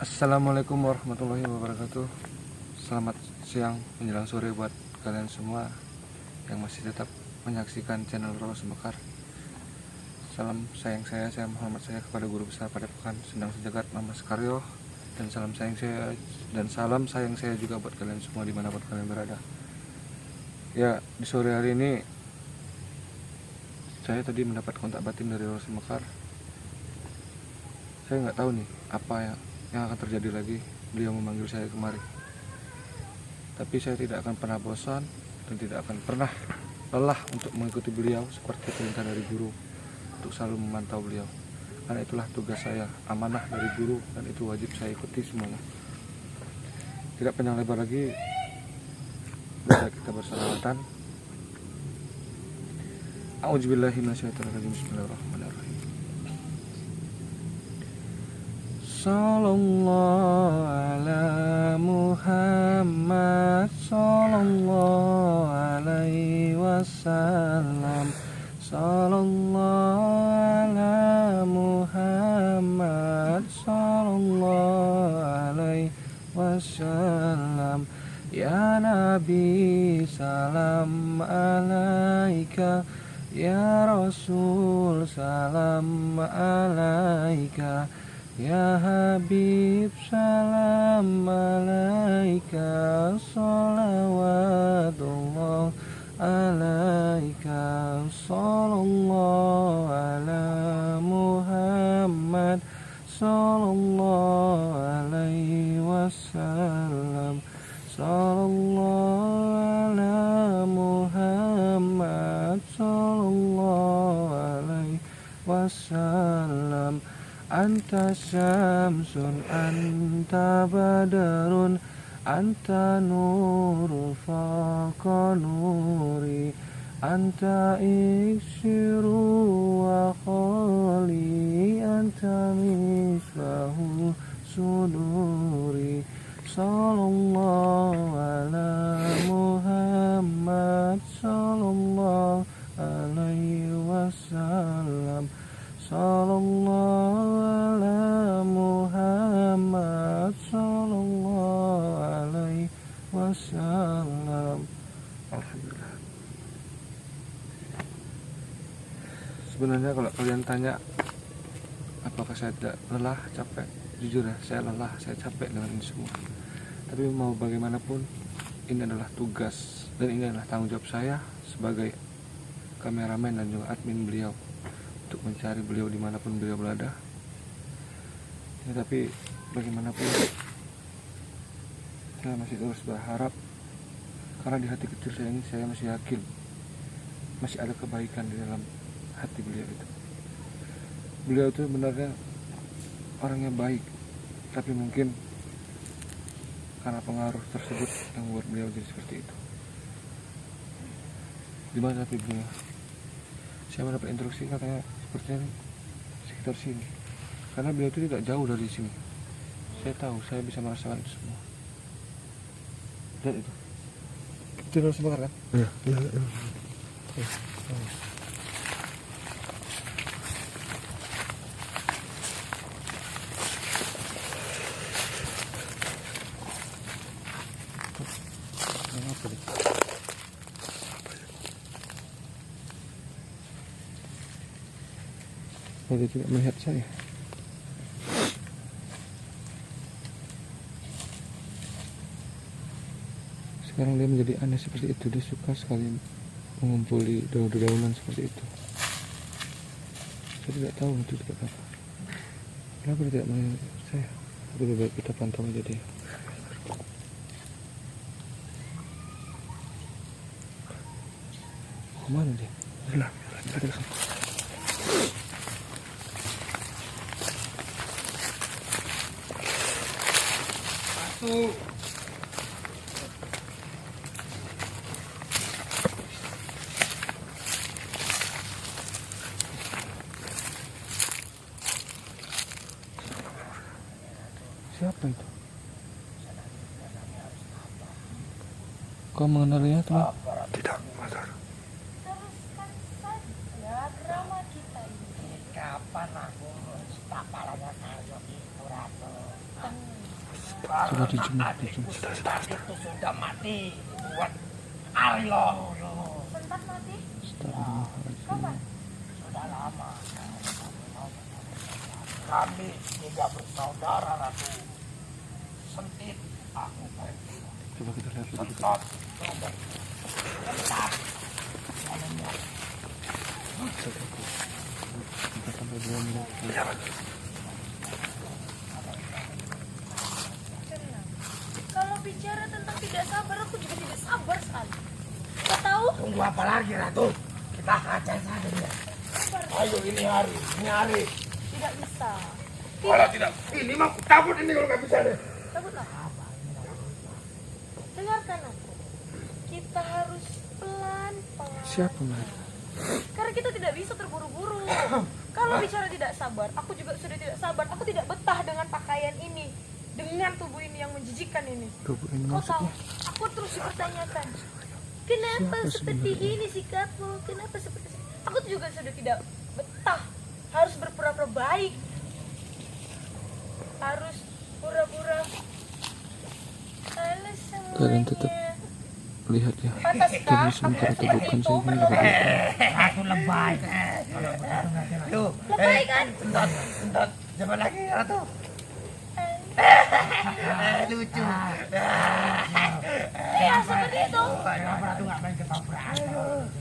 Assalamualaikum warahmatullahi wabarakatuh. Selamat siang menjelang sore buat kalian semua yang masih tetap menyaksikan channel Rolos Mekar. Salam sayang saya Muhammad saya kepada guru besar Padepokan Sendang Sejagat Mama Sekaryo, dan salam sayang saya juga buat kalian semua dimanapun kalian berada. Ya, di sore hari ini saya tadi mendapat kontak batin dari Rolos Mekar. Saya nggak tahu nih apa yang akan terjadi lagi. Beliau memanggil saya kemari, tapi saya tidak akan pernah bosan dan tidak akan pernah lelah untuk mengikuti beliau seperti perintah dari guru untuk selalu memantau beliau, karena itulah tugas saya, amanah dari guru, dan itu wajib saya ikuti semuanya. Tidak panjang lebar lagi, mari kita bersalawatan. A'udzubillahi minasyaitonirrajim. Bismillahirrahmanirrahim. Sallallahu ala Muhammad, sallallahu alaihi wasallam, sallallahu ala Muhammad, sallallahu alaihi wasallam. Ya Nabi salam alaika, ya Rasul salam alaika, ya Habib salam alaika, salawatullah alaika, sallallahu ala Muhammad, sallallahu alaihi wasallam, sallallahu ala Muhammad, sallallahu alaihi wasallam. Anta syamsun, anta badarun, anta nuru faqa nuri, anta iksiru wa khali, anta misbahu suduri. Sallallahu ala Muhammad, sallallahu alaihi wasallam, sallallahu ala Muhammad, sallallahu alaihi wasallam. Alhamdulillah. Sebenarnya kalau kalian tanya apakah saya tidak lelah, capek, jujur ya, saya lelah, saya capek dengan ini semua. Tapi mau bagaimanapun, ini adalah tugas dan ini adalah tanggung jawab saya sebagai kameramen dan juga admin beliau untuk mencari beliau dimanapun beliau berada. Ya, tapi bagaimanapun saya masih terus berharap, karena di hati kecil saya ini saya masih yakin masih ada kebaikan di dalam hati beliau itu. Beliau itu sebenarnya orangnya baik, tapi mungkin karena pengaruh tersebut yang membuat beliau jadi seperti itu. Di mana tapi beliau? Saya mendapat instruksi katanya sepertinya sekitar sini, karena beliau itu tidak jauh dari sini. Saya tahu, saya bisa merasakan itu semua. Dan itu harus bakar kan? Iya. Dia tidak melihat saya. Sekarang dia menjadi aneh seperti itu. Dia suka sekali mengumpuli daun-daunan seperti itu. Saya tidak tahu itu seperti apa. Kenapa dia tidak melihat saya? Lebih baik kita pantau aja dia. Kemana dia? Hilang. Siapa itu? Kau mengenalinya teman? Tidak, Mazhar. Teruskan saja drama kita ini. Kapan aku tak palanya kayak gitu, Ratu? Tenang. Coba dijemur. Itu sudah mati buat Aryo. Sempat mati? Astagfirullahaladzim. Sudah lama. Kami tidak bersaudara, Ratu. Sentit aku pergi. Coba kita lihat dulu. Sentot robek. Sentat. Kita sampai 2 menit. Tenang. Kalau bicara tentang tidak sabar, aku juga tidak sabar sekali. Kau tahu? Tunggu apa lagi, Ratu? Kita hajar saja dia. Ayo, ini hari. Tidak bisa. Kalau tidak, ini mah takut ini kalau nggak bisa deh. Takutlah. Dengarkan aku. Kita harus pelan-pelan. Siapa mereka? Karena kita tidak bisa terburu-buru. Kalau bicara tidak sabar, aku juga sudah tidak sabar. Aku tidak betah dengan pakaian ini, dengan tubuh ini yang menjijikkan ini. Tubuh ini Kau tahu, maksudnya? aku terus dipertanyakan. Kenapa Siapa seperti sebenarnya? ini sikapmu? Kenapa seperti ini? Aku juga sudah tidak betah. Harus berpura-pura baik. Harus pura-pura. Halo semuanya. Kalian tetap lihat ya. Pantaskah Jadi sebentar aku atau bukan seperti itu saya ini berlebih? Aku lebay. Kalau begitu nanti Ratu. Lebay kan? Sentot. Coba lagi, Ratu. Lucu. Iya seperti itu. Kenapa Ratu nggak main ketoprak?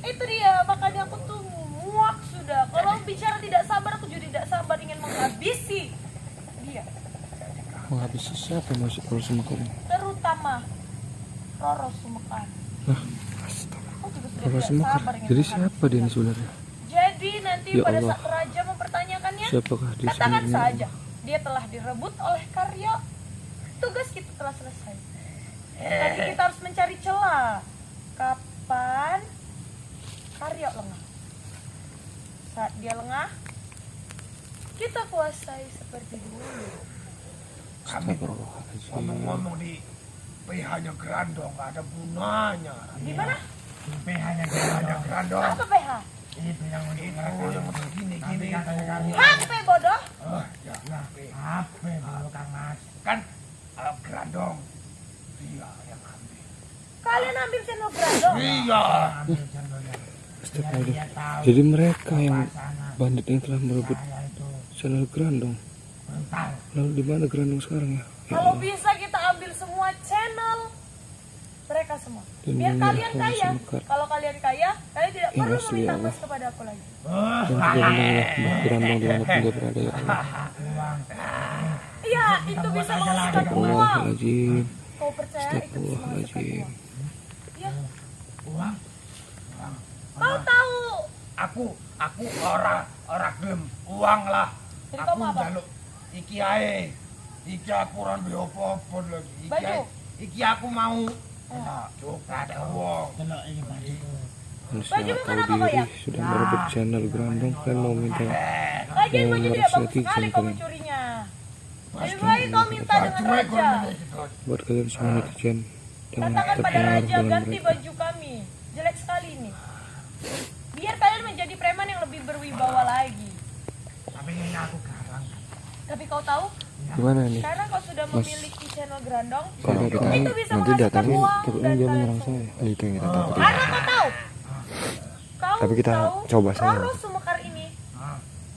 Itu dia, makanya aku tuh muak sudah. Kalau bicara tidak sabar, aku juga tidak sabar ingin menghabisi dia. Menghabisi siapa yang masuk Roro Sumekar ini? Terutama Roro Sumekar. Nah, Aku juga sudah Roro tidak Sumekar. sabar ingin Jadi menghabisi siapa dia ini sebenarnya? Jadi nanti Ya pada Allah. saat raja mempertanyakannya, Siapakah dia katakan sebenarnya? saja dia telah direbut oleh Karyo. Tugas kita telah selesai. Tapi kita harus mencari celah. Kapan Karyo lengah? Saat dia lengah, kita kuasai seperti dulu. Kami Astagfirullahaladzim. ngomong-ngomong di PH-nya Grandong nggak ada gunanya. Di mana? PH-nya Grandong. Apa PH? Itu yang gini. HP bodoh. Oh, ya. HP dulu Kang Mas. Kan Grandong dia yang ambil. Kalian ambil channel Grandong. Iya. Astagfirullah. Jadi mereka yang bandit yang telah merebut channel Grandong. Lalu di mana Grandong sekarang ya? Ya Kalau Allah. bisa kita ambil semua channel mereka semua. Dan Biar menyerah kalian Roro kaya. Sumekar. Kalau kalian kaya, kalian tidak Yang perlu asli, meminta Allah. emas kepada aku lagi. Dan juga lindungilah Mbah Grandong dimanapun dia berada ya Allah. Iya, itu bisa menghasilkan uang. Astagfirullahaladzim. Kau percaya itu bisa menghasilkan Astagfirullahaladzim. uang? Ya, Uang. kau tahu. Aku orang gelem uang lah. Jadi Aku kamu apa? jaluk iki ae. Iki aku ora duwe apa-apa lagi. Baju? Iki aku mau. Nah, cukup ada uang. Manusia Baju tahu kenapa kau diri ya? sudah merebut channel Grandong. Kalian mau minta Lagian Yang baju tidak harus bagus netizen sekali kau kalian. mencurinya. Lebih baik kau minta dengan raja. buat kalian semua netizen jangan Katakan pada terpengaruh raja, dengan ganti mereka. baju kami. Jelek sekali ini. Biar kalian menjadi preman yang lebih berwibawa lagi. Tapi ini aku garang. Tapi kau tahu, Gimana nih? karena kau sudah memiliki channel Grandong, Kalau kita itu bisa nanti menghasilkan datangin, uang takutnya dan dia kalian menyerang semua. saya. itu yang kita takutin. Karena kau tahu, kau Tapi kita tahu coba saja. Roro Sumekar ini,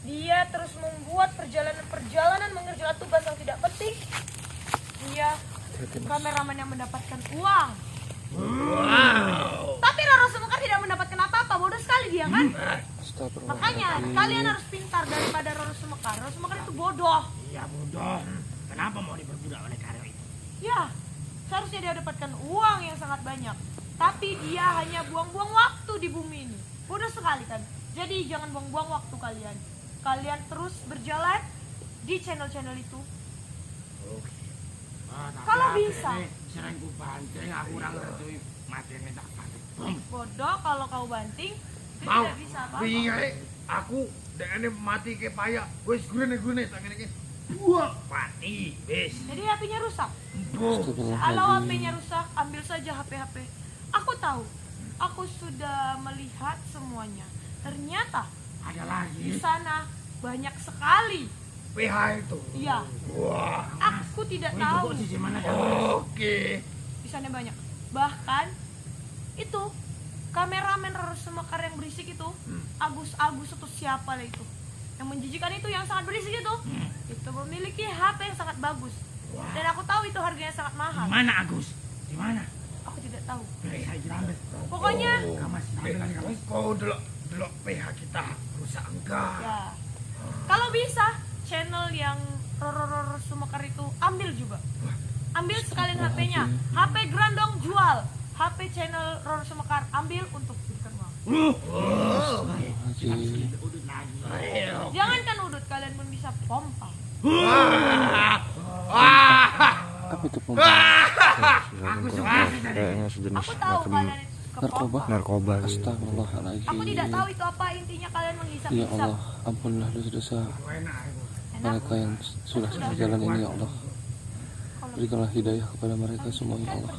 dia terus membuat perjalanan mengerjakan tugas yang tidak penting. Dia kameramen yang mendapatkan uang. Tapi Roro Sumekar tidak mendapatkan apa-apa, bodoh sekali dia kan? Makanya kalian harus pintar daripada Roro Sumekar. Roro Sumekar itu bodoh. Iya bodoh. Kenapa mau diperbudak oleh Karyo itu? Ya, seharusnya dia dapatkan uang yang sangat banyak. Tapi dia hanya buang-buang waktu di bumi ini. Bodoh sekali kan. Jadi jangan buang-buang waktu kalian. Kalian terus berjalan di channel-channel itu. Kalau bisa. Sering ku banting, aku orang ngerti mati ini tak banting. Bodoh kalau kau banting, itu Mau tidak bisa apa-apa. piye aku dekne mati ke payah. Wis gurene tak ngene iki. Wah, mati wis. Jadi HP-nya rusak. Boh. Kalau HP-nya rusak, ambil saja HP-HP. Aku tahu. Aku sudah melihat semuanya. Ternyata Ada di lagi sana banyak sekali. PH itu. Iya. Wah, Akses Aku tidak Itu tahu. posisi mana? Oke. Di sana banyak. Bahkan itu kameramen Roro Sumekar yang berisik itu, Agus itu siapa lah itu? Yang menjijikan itu, yang sangat berisik itu. Itu memiliki HP yang sangat bagus. Dan aku tahu itu harganya sangat mahal. Di mana Agus? Di mana? Aku tidak tahu. PH ambil. Pokoknya Kamas ambil lagi kamas. Kau dulu PH kita rusak enggak? ya. Kalau bisa channel yang Roro Sumekar itu ambil juga. Ambil sekalian HP-nya. HP Grandong jual. HP channel Roro Sumekar ambil untuk jadikan uang. Haji. Udut lagi. Jangankan udut, kalian pun bisa pompa. Apa itu pompa? Kayaknya sejenis Aku tahu macam kalian itu suka narkoba. pompa. Narkoba. Astagfirullahaladzim. Aku tidak tahu itu apa, intinya kalian menghisap-hisap. Ya Allah, ampunilah dosa-dosa Enak. mereka yang sudah berjalan ini ya Allah. Berikanlah hidayah kepada mereka semua ya Allah.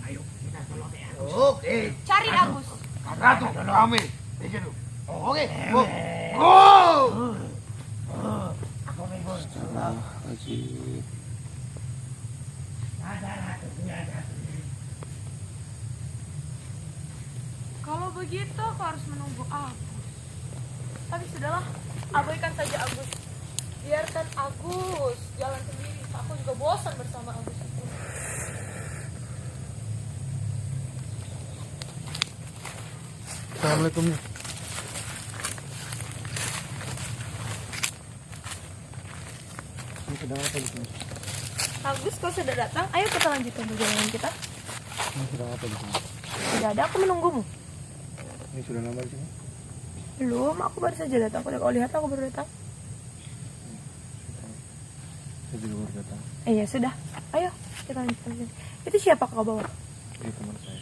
Ayo kita tolong ya. Oke. Cari Agus. Ratu, kami. Pikir dulu. Oke. Go. Astagfirullahaladzim. Kalau begitu aku harus menunggu Agus. Tapi sudahlah, abaikan saja Agus. Biarkan Agus jalan sendiri. Aku juga bosan bersama Agus itu. Assalamualaikum. Ini sedang apa di sini? Agus, kau sudah datang. Ayo kita lanjutkan perjalanan kita. Ini sedang apa di sini? Tidak ada, aku menunggumu. Ini sudah lama di sini? Belum, aku baru saja datang. Kau lihat aku baru datang. Saya juga baru datang. Ya sudah. Ayo kita lanjutkan. Itu siapa kau bawa? Ini teman saya.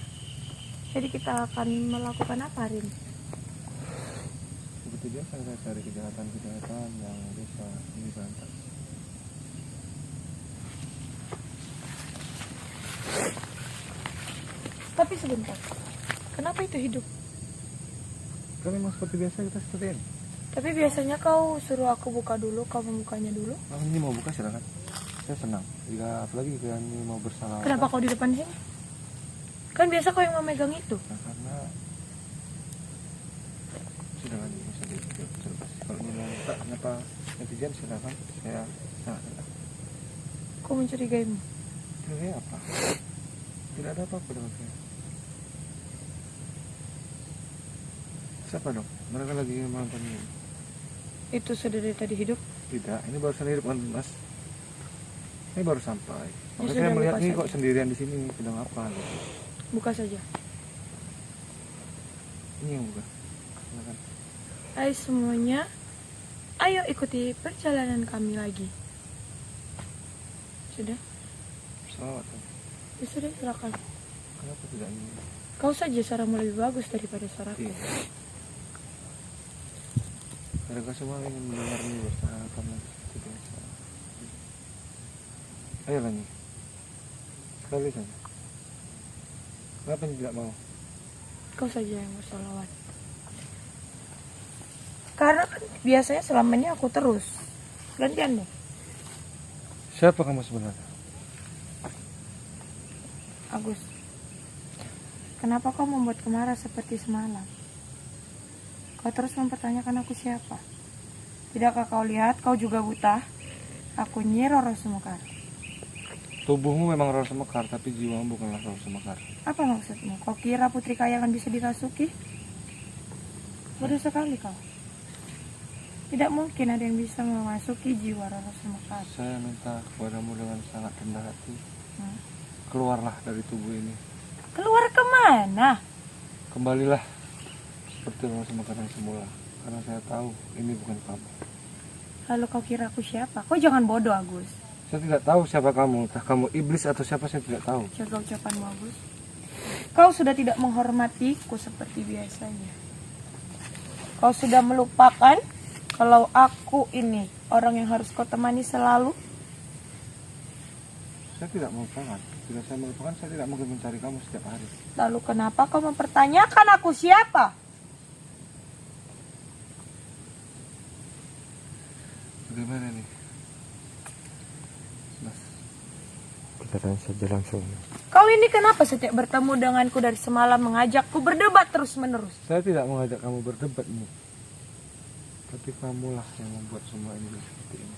Jadi kita akan melakukan apa hari ini? Seperti biasa saya cari kejahatan-kejahatan yang bisa diberantas. Tapi sebentar. Kenapa itu hidup? Kan memang seperti biasa kita seperti ini. Tapi biasanya kau suruh aku buka dulu, kau membukanya dulu. Kalau ini mau buka silakan. Saya senang. Jika apalagi jika ini mau bersalah. Kenapa kau di depan sini? Kan biasa kau yang memegang itu. Nah, karena sudah kan bisa dilepas. Kalau ini mau buka, kenapa netizen silakan. Saya sangat senang. Kau mencurigaimu. Ini apa? Tidak ada apa-apa dengan saya. Siapa dong? Mereka lagi menonton ini. Itu sudah dari tadi hidup. Tidak, ini baru hidup kan Mas. Ini baru sampai. Ya Makanya sudah, saya melihat buka ini saja. kok sendirian di sini sedang apa? Gitu. Buka saja. Ini yang buka. Silakan. Hai semuanya. Ayo ikuti perjalanan kami lagi. Sudah? Salawat. Ya sudah, silakan. Kenapa tidak ini? Kau saja suaramu lebih bagus daripada suaraku. Iya. Mereka semua ingin mendengar ini bersama kami seperti biasa. Ayo lagi. Sekali saja. Kenapa tidak mau? Kau saja yang bersolawat. Karena kan biasanya selama ini aku terus. Gantian deh. Siapa kamu sebenarnya? Agus. Kenapa kau membuat kemarah seperti semalam? Kau terus mempertanyakan aku siapa? Tidakkah kau lihat kau juga buta? Aku Nyi Roro Sumekar. Tubuhmu memang Roro Sumekar, tapi jiwamu bukanlah Roro Sumekar. Apa maksudmu? Kau kira putri kayangan bisa dirasuki? Bodoh sekali kau. Tidak mungkin ada yang bisa memasuki jiwa Roro Sumekar. Saya minta kepadamu dengan sangat rendah hati. Hmm. Keluarlah dari tubuh ini. Keluar kemana? Kembalilah seperti Roro Sumekar yang semula. Karena saya tahu ini bukan kamu. Lalu kau kira aku siapa? Kau jangan bodoh, Agus. Saya tidak tahu siapa kamu. Entah kamu iblis atau siapa, saya tidak tahu. Jaga ucapanmu, Agus. Kau sudah tidak menghormatiku seperti biasanya. Kau sudah melupakan kalau aku ini orang yang harus kau temani selalu. Saya tidak melupakan. Bila saya melupakan, saya tidak mungkin mencari kamu setiap hari. Lalu kenapa kau mempertanyakan aku siapa? Bagaimana nih? Mas. Kita tanya saja langsung. Kau ini kenapa setiap bertemu denganku dari semalam mengajakku berdebat terus-menerus? Saya tidak mengajak kamu berdebat, Mu. Tapi kamulah yang membuat semua ini seperti ini.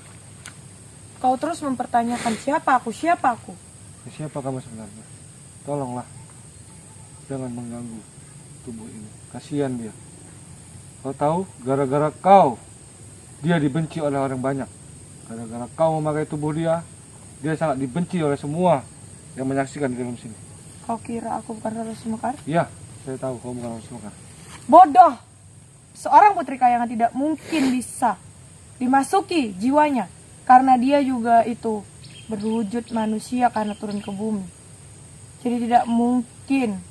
Kau terus mempertanyakan siapa aku. Siapa kamu sebenarnya? Tolonglah, jangan mengganggu tubuh ini. Kasihan dia. Kau tahu, gara-gara kau, dia dibenci oleh orang banyak. Gara-gara kau memakai tubuh dia sangat dibenci oleh semua yang menyaksikan di dalam sini. Kau kira aku bukan Rara Sumekar? Iya, saya tahu kau bukan orang Sumekar. Bodoh! Seorang putri kayangan tidak mungkin bisa dimasuki jiwanya. Karena dia juga itu berwujud manusia karena turun ke bumi. Jadi tidak mungkin.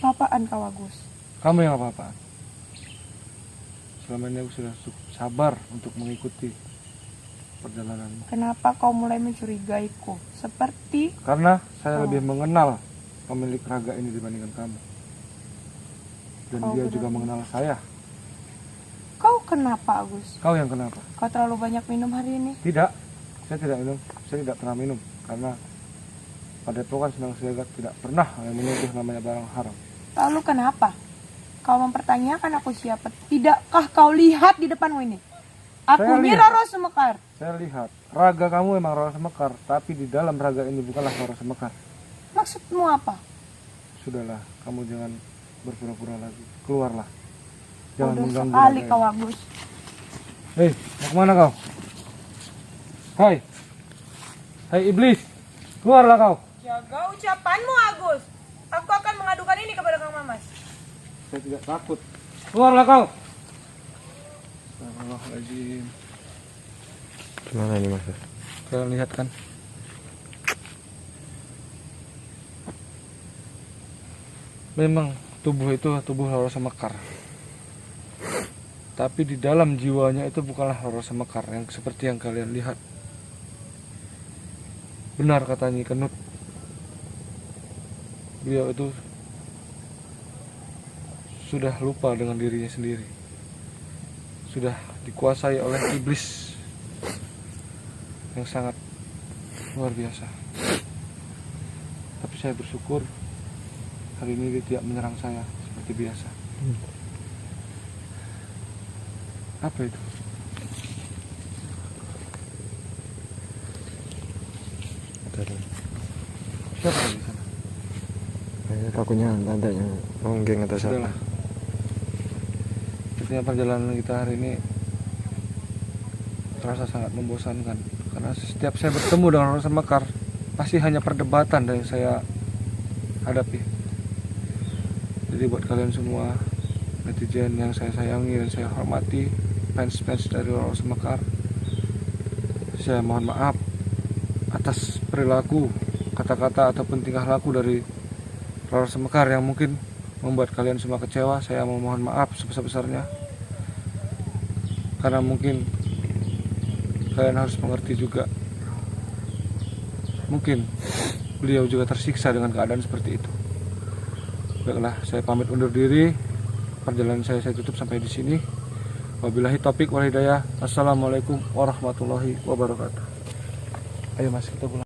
Apa-apaan kau, Agus? Kamu yang apa-apaan? Selama ini aku sudah sabar untuk mengikuti perjalananmu. Kenapa kau mulai mencurigaiku? Seperti Karena saya lebih mengenal pemilik raga ini dibandingkan kamu. Dan Kau dia berani. juga mengenal saya. kau kenapa, Agus? Kau yang kenapa? Kau terlalu banyak minum hari ini. Tidak, saya tidak minum. Saya tidak pernah minum. Karena Padepokan Sendang Siregar tidak pernah yang menuduh namanya barang haram. Lalu kenapa? Kau mempertanyakan aku siapa? Tidakkah kau lihat di depanmu ini? Aku Saya Mira lihat. Rara Sumekar. Saya lihat, raga kamu memang Rara Sumekar, tapi di dalam raga ini bukanlah Rara Sumekar. Maksudmu apa? Sudahlah, kamu jangan berpura-pura lagi. Keluarlah. Jangan Bodoh mengganggu sekali raga kau, ini. Agus. Hei, mau kemana kau? Hai. Hai iblis. Keluarlah kau. Jaga ucapanmu, Agus. Aku akan mengadukan ini kepada Kang Mamas. Saya tidak takut. Keluarlah kau. Astagfirullahaladzim. Gimana ini Mas? Kalian lihat kan? Memang tubuh itu tubuh Rara Sumekar. Tapi di dalam jiwanya itu bukanlah Rara Sumekar yang seperti yang kalian lihat. Benar kata Nyi Kenut. Beliau itu sudah lupa dengan dirinya sendiri. Sudah dikuasai oleh iblis yang sangat luar biasa. Tapi saya bersyukur hari ini dia tidak menyerang saya seperti biasa. Apa itu? Siapa di sana? Takutnya ada yang ronggeng atau siapa. Sudahlah. Sepertinya perjalanan kita hari ini terasa sangat membosankan. Karena setiap saya bertemu dengan Rara Sumekar, pasti hanya perdebatan yang saya hadapi. Jadi buat kalian semua netizen yang saya sayangi dan saya hormati, fans-fans dari Rara Sumekar, saya mohon maaf atas perilaku, kata-kata ataupun tingkah laku dari Rara Sumekar yang mungkin membuat kalian semua kecewa. Saya memohon maaf sebesar-besarnya, karena mungkin kalian harus mengerti juga, mungkin beliau juga tersiksa dengan keadaan seperti itu. Baiklah, saya pamit undur diri. Perjalanan saya tutup sampai di sini. Wabillahi taufik wal hidayah. Assalamualaikum warahmatullahi wabarakatuh. Ayo mas, kita pulang.